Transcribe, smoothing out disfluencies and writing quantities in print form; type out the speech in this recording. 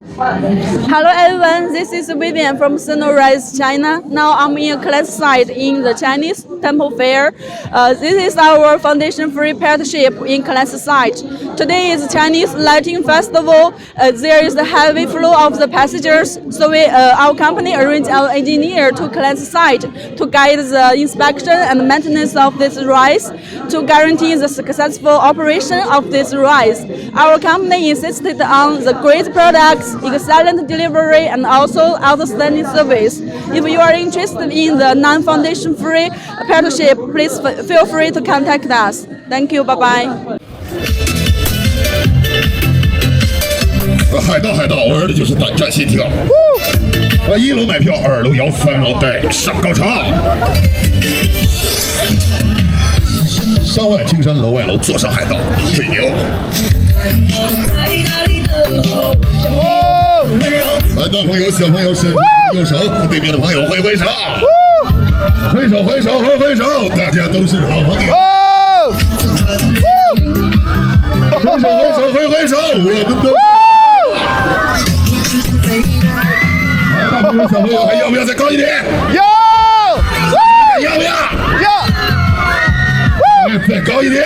Hello everyone, this is Vivian from Sinorides, China. Now I'm in a class site in the Chinese Temple Fair. This is our foundation-free partnership in class site. Today is Chinese Lighting Festival. There is a heavy flow of the passengers, so our company arranged our engineer to class site to guide the inspection and maintenance of this rise to guarantee the successful operation of this rise. Our company insisted on the great products, excellent delivery, and also outstanding service. If you are interested in the non-foundation free partnership, please feel free to contact us. Thank you, bye bye. 海盗，玩的就是胆战心跳。1楼买票，2楼摇，3楼带上高潮。山外青山，楼外楼，坐上海盗，吹牛。大朋友、小朋友，伸右手，对面的朋友挥挥手，挥手，大家都是好朋友。挥手，我们都。大朋友、小朋友，还要不要再高一点？要不要？再高一点。